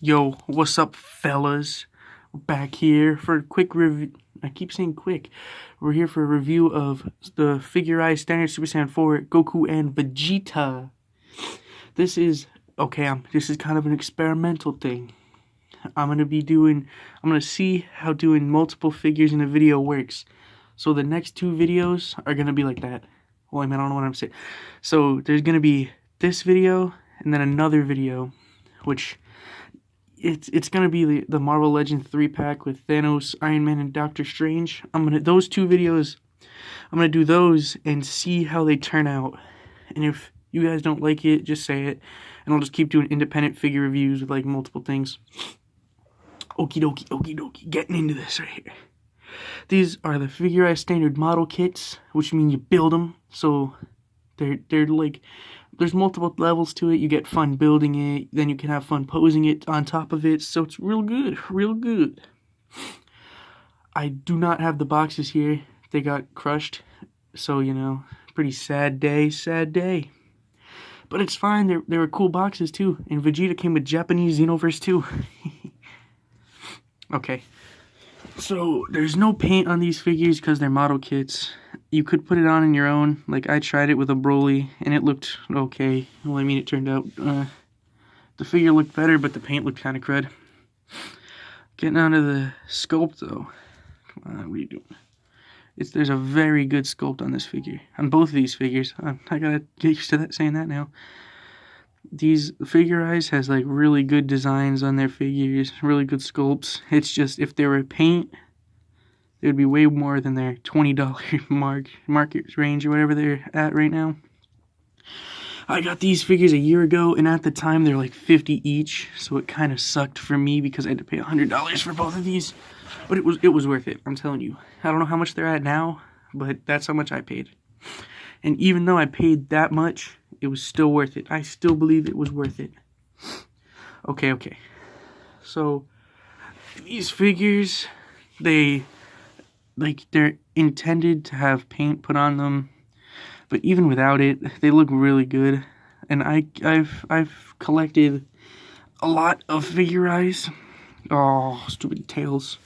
Yo, what's up, fellas? We're back here for a quick review. I keep saying quick. We're here for a review of the Figurized Standard Super Saiyan 4 Goku and Vegeta. This is this is kind of an experimental thing. I'm gonna see how doing multiple figures in a video works. So the next two videos are gonna be like that. Well, I don't know what I'm saying. So there's gonna be this video and then another video, which it's gonna be the Marvel Legends 3-pack with Thanos, Iron Man, and Doctor Strange. Those two videos, I'm gonna do those and see how they turn out. And if you guys don't like it, just say it, and I'll just keep doing independent figure reviews with like multiple things. Okie dokie, getting into this right here. These are the Figurized Standard model kits, which mean you build them. So they're like, there's multiple levels to it. You get fun building it, then you can have fun posing it on top of it. So it's real good, real good. I do not have the boxes here. They got crushed. So, pretty sad day. But it's fine. They were cool boxes too. And Vegeta came with Japanese Xenoverse too. Okay. So there's no paint on these figures because they're model kits. You could put it on your own. Like, I tried it with a Broly and it looked okay. Well, it turned out the figure looked better, but the paint looked kind of crud. Getting onto the sculpt though. Come on, what are you doing? There's a very good sculpt on this figure. On both of these figures. I gotta get used to that, saying that now. These Figurized has like really good designs on their figures, really good sculpts. It's just, if they were paint, it would be way more than their $20 market range or whatever they're at right now. I got these figures a year ago, and at the time they're like $50 each, so it kind of sucked for me because I had to pay $100 for both of these. But it was worth it, I'm telling you. I don't know how much they're at now, but that's how much I paid. And even though I paid that much, it was still worth it. I still believe it was worth it. Okay. So these figures, they're intended to have paint put on them, but even without it, they look really good. And I've collected a lot of Figurized. Oh, stupid tails.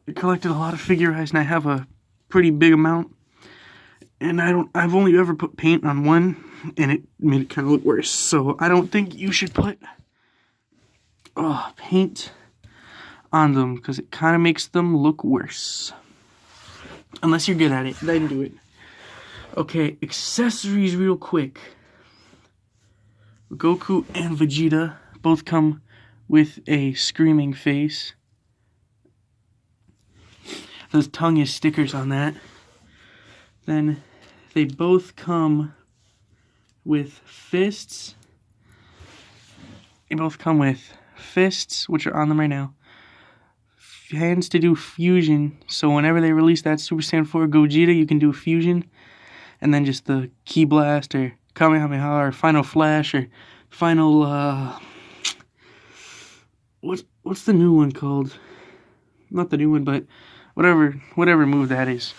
I collected a lot of Figurized, and I have a pretty big amount. And I've only ever put paint on one, and it made it kind of look worse. So I don't think you should put paint on them, because it kind of makes them look worse. Unless you're good at it, then do it. Okay, accessories real quick. Goku and Vegeta both come with a screaming face. The tongue is stickers on that. Then they both come with fists. They both come with fists, which are on them right now. Hands to do fusion, so whenever they release that Super Saiyan 4 Gogeta, you can do fusion. And then just the Ki Blast, or Kamehameha, or Final Flash, or Final, what's the new one called? Not the new one, but whatever move that is.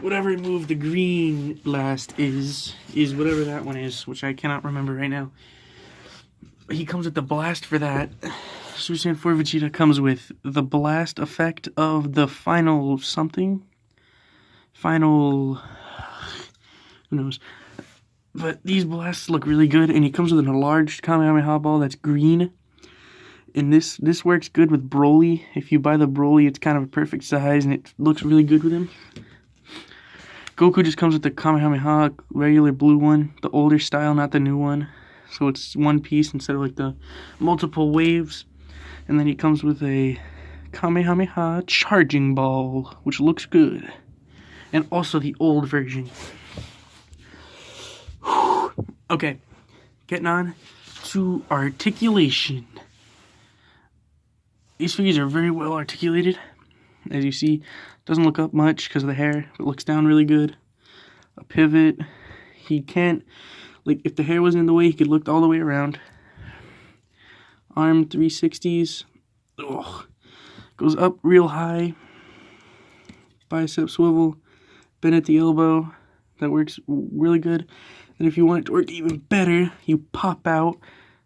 Whatever move the green blast is whatever that one is, which I cannot remember right now. He comes with the blast for that. Super Saiyan 4 Vegeta comes with the blast effect of the final something. Who knows. But these blasts look really good, and he comes with an enlarged Kamehameha ball that's green. And this works good with Broly. If you buy the Broly, it's kind of a perfect size, and it looks really good with him. Goku just comes with the Kamehameha, regular blue one, the older style, not the new one. So it's one piece instead of like the multiple waves. And then he comes with a Kamehameha charging ball, which looks good. And also the old version. Okay, getting on to articulation. These figures are very well articulated. As you see, doesn't look up much because of the hair, but looks down really good. A pivot. He can't, like, if the hair wasn't in the way, he could look all the way around. Arm 360s. Goes up real high. Bicep swivel. Bend at the elbow. That works really good. And if you want it to work even better, you pop out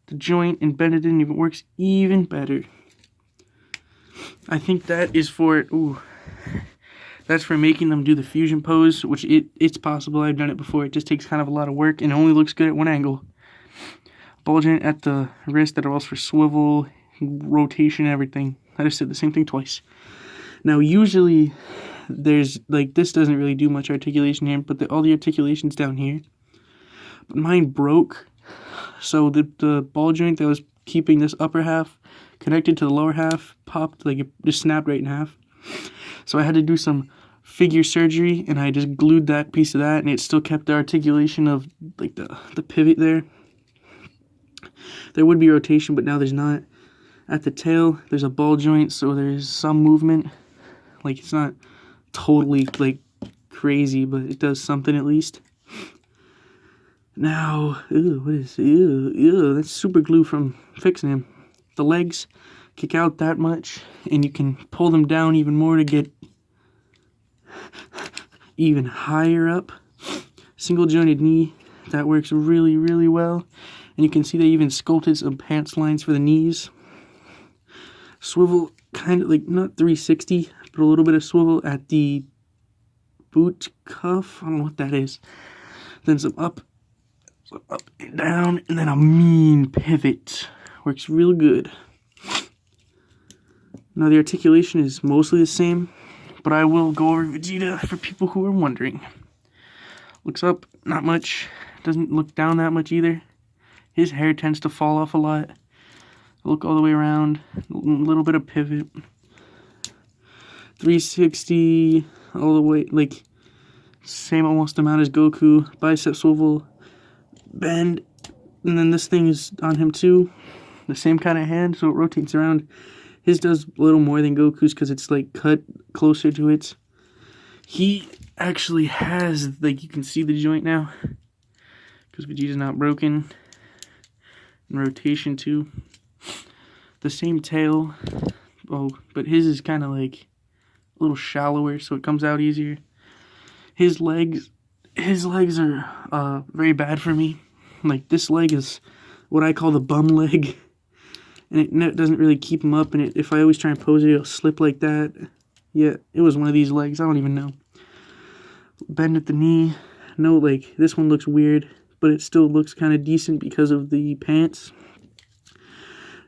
the joint and bend it in, it works even better. I think that is for, that's for making them do the fusion pose, which it's possible. I've done it before. It just takes kind of a lot of work and it only looks good at one angle. Ball joint at the wrist that allows for swivel, rotation, and everything. I just said the same thing twice. Now, usually, there's, like, this doesn't really do much articulation here, but all the articulation's down here. But mine broke, so the ball joint that was keeping this upper half connected to the lower half popped, like, it just snapped right in half. So I had to do some figure surgery, and I just glued that piece of that, and it still kept the articulation of, like, the pivot there. There would be rotation, but now there's not. At the tail, there's a ball joint, so there's some movement. Like, it's not totally, like, crazy, but it does something at least. Now, that's super glue from fixing him. The legs kick out that much, and you can pull them down even more to get even higher up. Single jointed knee, that works really, really well. And you can see they even sculpted some pants lines for the knees. Swivel, kind of like, not 360, but a little bit of swivel at the boot cuff. I don't know what that is. Then some up and down, and then a mean pivot. Works real good. Now the articulation is mostly the same, but I will go over Vegeta for people who are wondering. Looks up, not much. Doesn't look down that much either. His hair tends to fall off a lot. Look all the way around. A little bit of pivot. 360 all the way, like, same almost amount as Goku. Bicep swivel, bend, and then this thing is on him too. The same kind of hand, so it rotates around. His does a little more than Goku's because it's, like, cut closer to it. He actually has, like, you can see the joint now because Vegeta's not broken. And rotation too. The same tail, but his is kind of like a little shallower, so it comes out easier. His legs are very bad for me. Like, this leg is what I call the bum leg, and it doesn't really keep him up. And if I always try and pose it, it'll slip like that. Yeah, it was one of these legs. I don't even know. Bend at the knee. No, like, this one looks weird, but it still looks kind of decent because of the pants.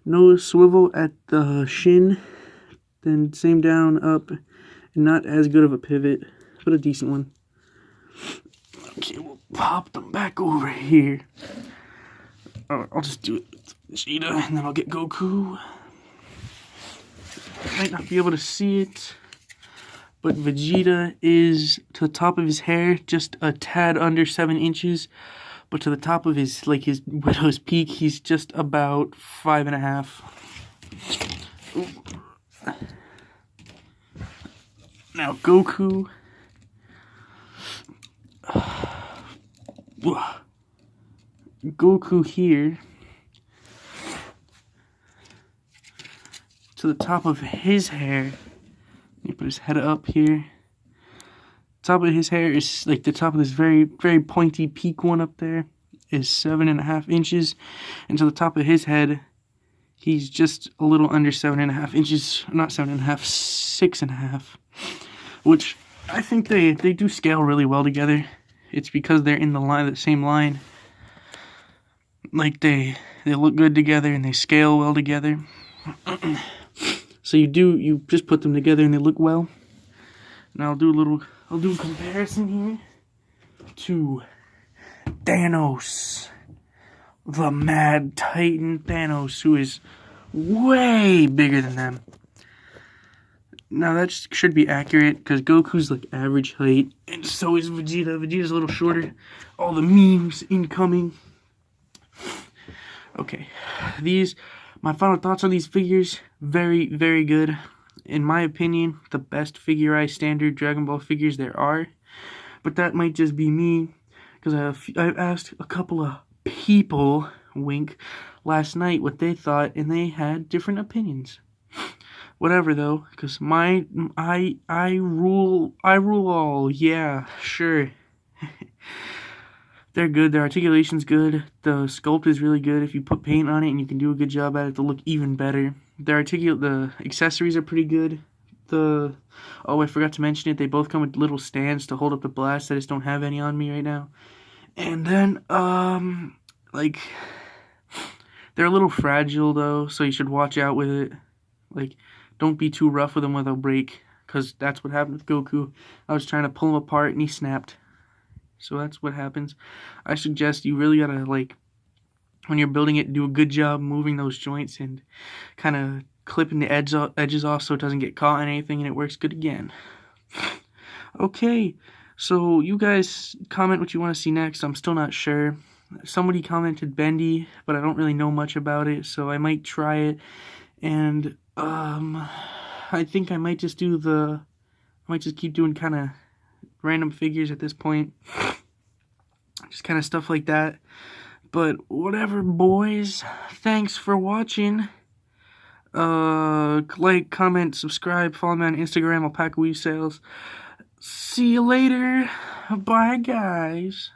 No swivel at the shin, then same down, up, and not as good of a pivot, but a decent one. Okay, we'll pop them back over here. I'll just do it with Vegeta, and then I'll get Goku. Might not be able to see it, but Vegeta is, to the top of his hair, just a tad under 7 inches. But to the top of his, like, his widow's peak, he's just about 5.5. Now Goku. Goku here. To the top of his hair. Let me put his head up here. Top of his hair is, like, the top of this very, very pointy peak one up there is 7.5 inches. And to the top of his head, he's just a little under 7.5 inches. Not 7.5, 6.5. Which I think they do scale really well together. It's because they're in the same line. Like, they look good together and they scale well together. So you just put them together and they look well. Now I'll do a comparison here to Thanos, the Mad Titan Thanos, who is way bigger than them. Now that should be accurate because Goku's like average height, and so is Vegeta. Vegeta's a little shorter. All the memes incoming. Okay, my final thoughts on these figures, very, very good. In my opinion, the best Figure-Eye standard Dragon Ball figures there are. But that might just be me, because I've asked a couple of people, wink, last night what they thought, and they had different opinions. Whatever though, because I rule all. Yeah, sure. They're good. Their articulation's good. The sculpt is really good. If you put paint on it and you can do a good job at it, they'll look even better. The accessories are pretty good. I forgot to mention it. They both come with little stands to hold up the blast. I just don't have any on me right now. And then, like, they're a little fragile though, so you should watch out with it. Like, don't be too rough with them or they'll break, because that's what happened with Goku. I was trying to pull him apart and he snapped. So that's what happens. I suggest you really gotta, like, when you're building it, do a good job moving those joints and kind of clipping the edges off so it doesn't get caught in anything and it works good again. Okay, so you guys comment what you want to see next. I'm still not sure. Somebody commented Bendy, but I don't really know much about it, so I might try it. And I think I might just keep doing kind of random figures at this point. Just kind of stuff like that. But whatever, boys. Thanks for watching. Like, comment, subscribe, follow me on Instagram, Alpaca Weave Sales. See you later. Bye, guys.